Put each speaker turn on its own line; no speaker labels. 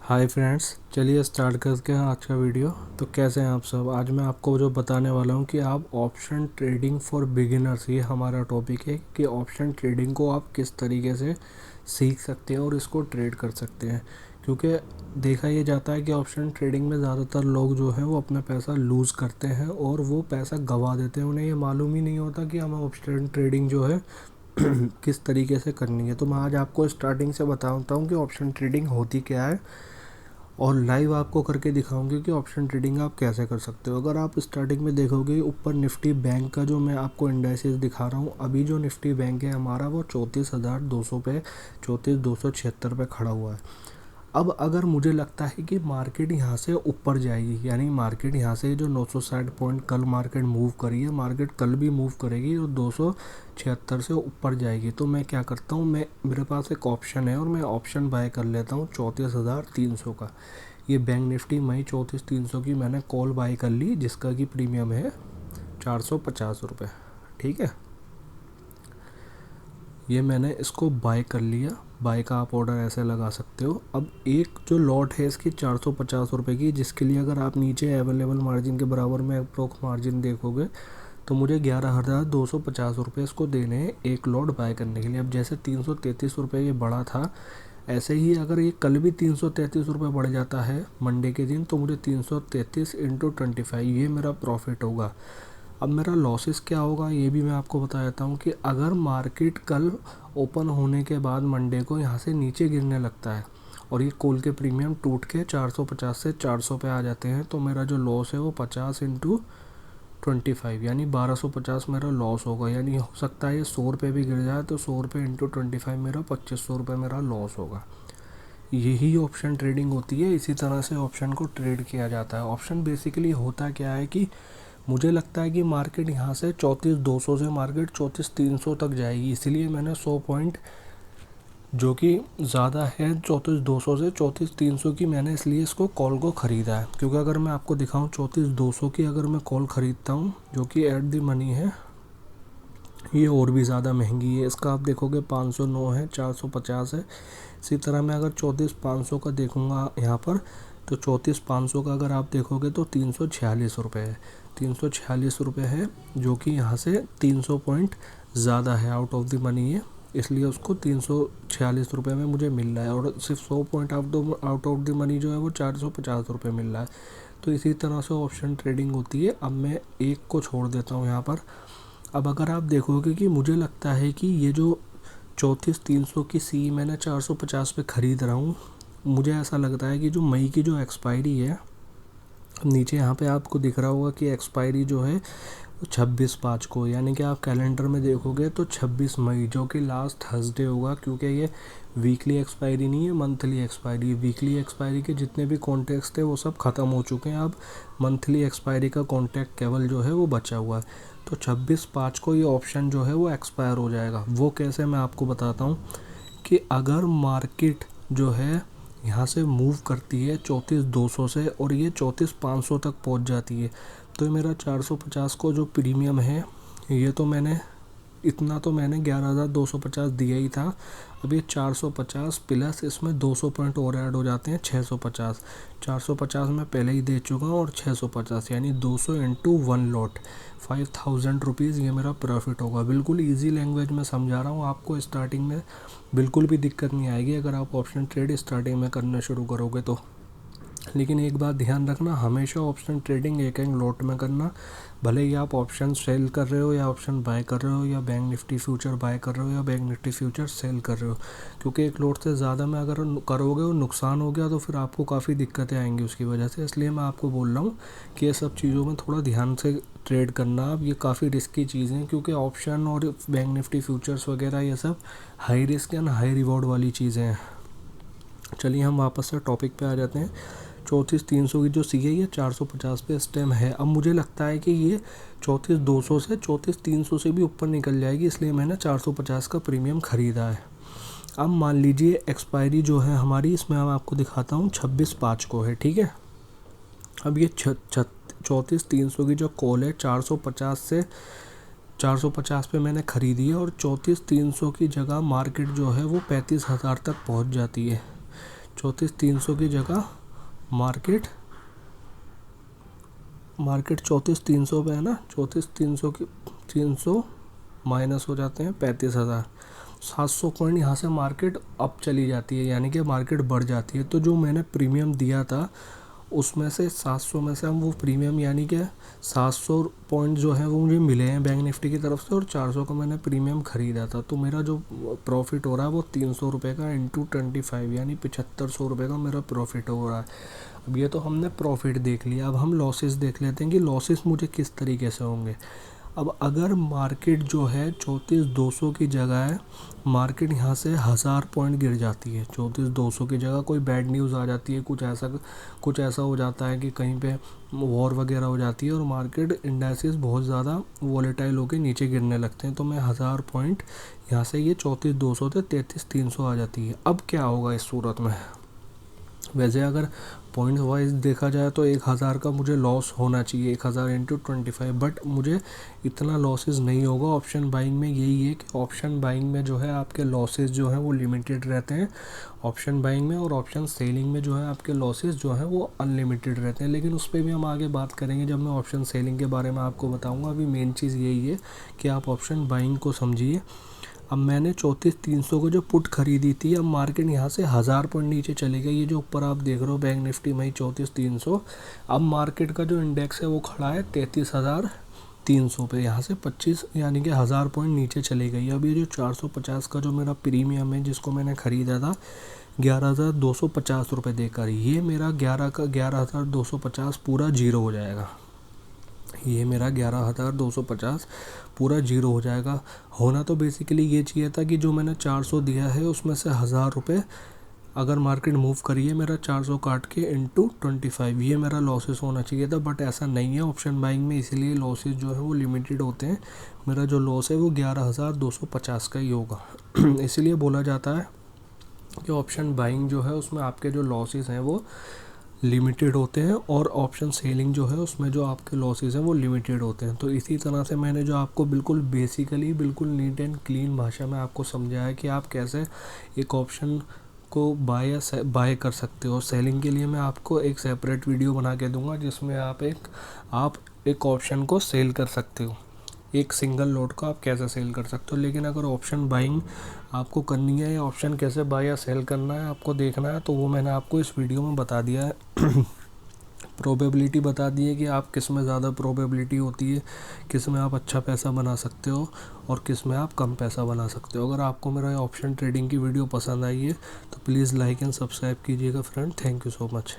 Hi friends, चलिए start करते हैं आज का वीडियो। तो कैसे हैं आप सब। आज मैं आपको जो बताने वाला हूं कि आप ऑप्शन ट्रेडिंग फॉर बिगिनर्स, ये हमारा टॉपिक है कि ऑप्शन ट्रेडिंग को आप किस तरीके से सीख सकते हैं और इसको ट्रेड कर सकते हैं। क्योंकि देखा ये जाता है कि ऑप्शन ट्रेडिंग में ज़्यादातर लोग जो हैं वो अपना पैसा लूज़ करते हैं और वो पैसा गंवा देते हैं। उन्हें ये मालूम ही नहीं होता कि हमें ऑप्शन ट्रेडिंग जो है किस तरीके से करनी है। तो मैं आज आपको स्टार्टिंग से बताता हूँ कि ऑप्शन ट्रेडिंग होती क्या है और लाइव आपको करके दिखाऊंगी कि ऑप्शन ट्रेडिंग आप कैसे कर सकते हो। अगर आप स्टार्टिंग में देखोगे ऊपर निफ्टी बैंक का जो मैं आपको इंडेक्सेस दिखा रहा हूँ, अभी जो निफ्टी बैंक है हमारा वो 34,200 पे 34,276 पे खड़ा हुआ है। अब अगर मुझे लगता है कि मार्केट यहाँ से ऊपर जाएगी, यानी मार्केट यहाँ से जो 960 पॉइंट कल मार्केट मूव करी है, मार्केट कल भी मूव करेगी और 276 से ऊपर जाएगी, तो मैं क्या करता हूँ, मेरे पास एक ऑप्शन है और मैं ऑप्शन बाय कर लेता हूँ 34,300 का। ये बैंक निफ्टी मई 34,300 की मैंने कॉल बाय कर ली, जिसका कि प्रीमियम है 450 रुपये। ठीक है, ये मैंने इसको बाय कर लिया। बाय का आप ऑर्डर ऐसे लगा सकते हो। अब एक जो लॉट है इसकी 450 रुपये की, जिसके लिए अगर आप नीचे अवेलेबल मार्जिन के बराबर में अप्रोक्स मार्जिन देखोगे तो मुझे 11,250 रुपये इसको देने हैं एक लॉट बाय करने के लिए। अब जैसे 333 रुपये ये बढ़ा था, ऐसे ही अगर ये कल भी 333 रुपये बढ़ जाता है मंडे के दिन, तो मुझे 333 इंटू 25 ये मेरा प्रॉफिट होगा। अब मेरा लॉसेस क्या होगा ये भी मैं आपको बता देता हूँ कि अगर मार्केट कल ओपन होने के बाद मंडे को यहाँ से नीचे गिरने लगता है और ये कॉल के प्रीमियम टूट के 450 से 400 पे आ जाते हैं, तो मेरा जो लॉस है वो 50 इंटू 25 यानी 1250 मेरा लॉस होगा। यानी हो सकता है ये 100 रुपये भी गिर जाए तो 100 रुपये इंटू 25 मेरा 2500 रुपये मेरा लॉस होगा। यही ऑप्शन ट्रेडिंग होती है। इसी तरह से ऑप्शन को ट्रेड किया जाता है। ऑप्शन बेसिकली होता क्या है कि मुझे लगता है कि मार्केट यहाँ से 34,200 से मार्केट 34,300 तक जाएगी, इसलिए मैंने 100 पॉइंट जो कि ज़्यादा है 34,200 से 34,300 की, मैंने इसलिए इसको कॉल को ख़रीदा है। क्योंकि अगर मैं आपको दिखाऊं 34,200 की अगर मैं कॉल ख़रीदता हूँ जो कि एट द मनी है, ये और भी ज़्यादा महंगी है। इसका आप देखोगे 509 है, 450 है। इसी तरह मैं अगर 34,500 का देखूँगा यहाँ पर, तो 34,500 का अगर आप देखोगे तो 346 रुपये है। 346 रुपये है जो कि यहाँ से 300 पॉइंट ज़्यादा है, आउट ऑफ द मनी है, इसलिए उसको 346 रुपये में मुझे मिल रहा है। और सिर्फ 100 point out of the money जो है वो 450 रुपये मिल रहा है। तो इसी तरह से ऑप्शन ट्रेडिंग होती है। अब मैं एक को छोड़ देता हूँ यहाँ पर। अब अगर आप देखोगे कि मुझे लगता है कि ये जो 34,300 की सी मैंने 450 पे ख़रीद रहा हूँ, मुझे ऐसा लगता है कि जो मई की जो एक्सपायरी है, नीचे यहाँ पे आपको दिख रहा होगा कि एक्सपायरी जो है वो 26/5 को, यानी कि आप कैलेंडर में देखोगे तो 26 मई जो कि लास्ट थर्सडे होगा। क्योंकि ये वीकली एक्सपायरी नहीं है, मंथली एक्सपायरी है। वीकली एक्सपायरी के जितने भी कॉन्ट्रैक्ट्स थे वो सब ख़त्म हो चुके हैं। अब मंथली एक्सपायरी का कॉन्ट्रैक्ट केवल जो है वो बचा हुआ है। तो 26/5 को ये ऑप्शन जो है वो एक्सपायर हो जाएगा। वो कैसे, मैं आपको बताता हूँ कि अगर मार्केट जो है यहाँ से मूव करती है 34,200 से और ये 34,500 तक पहुँच जाती है, तो मेरा 450 को जो प्रीमियम है, ये तो मैंने 11,250 दिया ही था। अब ये 450 प्लस इसमें 200 पॉइंट और ऐड हो जाते हैं, 650। 450 मैं पहले ही दे चुका हूँ और 650 यानी 200 इंटू 1 लॉट 5,000 रुपीज़ ये मेरा प्रॉफिट होगा। बिल्कुल इजी लैंग्वेज में समझा रहा हूँ आपको। स्टार्टिंग में बिल्कुल भी दिक्कत नहीं आएगी अगर आप ऑप्शन ट्रेड स्टार्टिंग में करना शुरू करोगे तो। लेकिन एक बात ध्यान रखना, हमेशा ऑप्शन ट्रेडिंग एक लॉट में करना। भले ही आप ऑप्शन सेल कर रहे हो या ऑप्शन बाय कर रहे हो या बैंक निफ्टी फ्यूचर बाय कर रहे हो या बैंक निफ्टी फ्यूचर सेल कर रहे हो, क्योंकि एक लॉट से ज़्यादा में अगर करोगे और नुकसान हो गया तो फिर आपको काफ़ी दिक्कतें आएंगी उसकी वजह से। इसलिए मैं आपको बोल रहा हूँ कि ये सब चीज़ों में थोड़ा ध्यान से ट्रेड करना। अब ये काफ़ी रिस्की चीज़ें हैं, क्योंकि ऑप्शन और बैंक निफ्टी फ्यूचर्स वगैरह ये सब high risk and high reward वाली चीज़ें हैं। चलिए हम वापस से टॉपिक पे आ जाते हैं। 34,300 की जो सी है ये 450 पे इस टाइम है। अब मुझे लगता है कि ये 34,200 से 34,300 से भी ऊपर निकल जाएगी, इसलिए मैंने 450 का प्रीमियम ख़रीदा है। अब मान लीजिए एक्सपायरी जो है हमारी, इसमें मैं आपको दिखाता हूँ 26/5 को है। ठीक है, अब ये 34,300 की जो कॉल है 450 पे मैंने ख़रीदी है और 34,300 की जगह मार्केट जो है वो 35,000 तक पहुँच जाती है। 34,300 की जगह मार्केट 34,300 पे है ना, 34,300 की 300 माइनस हो जाते हैं 35,000, 700 पॉइंट यहाँ से मार्केट अप चली जाती है, यानी कि मार्केट बढ़ जाती है। तो जो मैंने प्रीमियम दिया था उसमें से 700 में से हम वो प्रीमियम यानी कि 700 पॉइंट जो है वो मुझे मिले हैं बैंक निफ्टी की तरफ से, और 400 का मैंने प्रीमियम ख़रीदा था। तो मेरा जो प्रॉफिट हो रहा है वो 300 रुपये का इंटू 25 यानी 7500 रुपये का मेरा प्रॉफिट हो रहा है। अब ये तो हमने प्रॉफिट देख लिया, अब हम लॉसेस देख लेते हैं कि लॉसेस मुझे किस तरीके से होंगे। अब अगर मार्केट जो है 34,200 की जगह है, मार्केट यहाँ से 1000 पॉइंट गिर जाती है, 34,200 की जगह कोई बैड न्यूज़ आ जाती है, कुछ ऐसा हो जाता है कि कहीं पे वॉर वगैरह हो जाती है और मार्केट इंडेक्सेस बहुत ज़्यादा वॉलेटाइल होकर नीचे गिरने लगते हैं, तो मैं 1000 पॉइंट यहाँ से ये 34,200 से 33,300 आ जाती है। अब क्या होगा इस सूरत में? वैसे अगर पॉइंट वाइज देखा जाए तो 1000 का मुझे लॉस होना चाहिए, 1000 इंटू 25, बट मुझे इतना लॉसेस नहीं होगा। ऑप्शन बाइंग में यही है कि ऑप्शन बाइंग में जो है आपके लॉसेस जो हैं वो लिमिटेड रहते हैं ऑप्शन बाइंग में, और ऑप्शन सेलिंग में जो है आपके लॉसेस जो हैं वो अनलिमिटेड रहते हैं। लेकिन उस पर भी हम आगे बात करेंगे जब मैं ऑप्शन सेलिंग के बारे में आपको बताऊँगा। अभी मेन चीज़ यही है कि आप ऑप्शन बाइंग को समझिए। अब मैंने 34,300 को जो पुट खरीदी थी, अब मार्केट यहाँ से 1000 पॉइंट नीचे चली गई। ये जो ऊपर आप देख रहे हो बैंक निफ्टी में 34,300, अब मार्केट का जो इंडेक्स है वो खड़ा है 33,300 पे, यहाँ से 25 यानी कि 1000 पॉइंट नीचे चली गई। अब ये जो 450 का जो मेरा प्रीमियम है जिसको मैंने ख़रीदा था 11,250 रुपये देकर, ये मेरा 11,250 पूरा जीरो हो जाएगा। ये मेरा 11,250 पूरा जीरो हो जाएगा। होना तो बेसिकली ये चाहिए था कि जो मैंने 400 दिया है उसमें से 1000 रुपये अगर मार्केट मूव करिए मेरा 400 काट के इंटू 25, ये मेरा लॉसेस होना चाहिए था, बट ऐसा नहीं है ऑप्शन बाइंग में, इसलिए लॉसेस जो है वो लिमिटेड होते हैं। मेरा जो लॉस है वो 11,250 का ही होगा। इसलिए बोला जाता है कि ऑप्शन बाइंग जो है उसमें आपके जो लॉसेस हैं वो लिमिटेड होते हैं, और ऑप्शन सेलिंग जो है उसमें जो आपके लॉसेस हैं वो लिमिटेड होते हैं। तो इसी तरह से मैंने जो आपको बिल्कुल बेसिकली बिल्कुल नीट एंड क्लीन भाषा में आपको समझाया कि आप कैसे एक ऑप्शन को बाय कर सकते हो। सेलिंग के लिए मैं आपको एक सेपरेट वीडियो बना के दूंगा जिसमें आप एक ऑप्शन को सेल कर सकते हो, एक सिंगल लॉट को आप कैसे सेल कर सकते हो। लेकिन अगर ऑप्शन बाइंग आपको करनी है या ऑप्शन कैसे बाय या सेल करना है आपको देखना है, तो वो मैंने आपको इस वीडियो में बता दिया है। प्रोबेबिलिटी बता दी है कि आप किस में ज़्यादा प्रोबेबिलिटी होती है, किस में आप अच्छा पैसा बना सकते हो और किस में आप कम पैसा बना सकते हो। अगर आपको मेरा ऑप्शन ट्रेडिंग की वीडियो पसंद आई है तो प्लीज़ लाइक एंड सब्सक्राइब कीजिएगा friend. Thank you so much.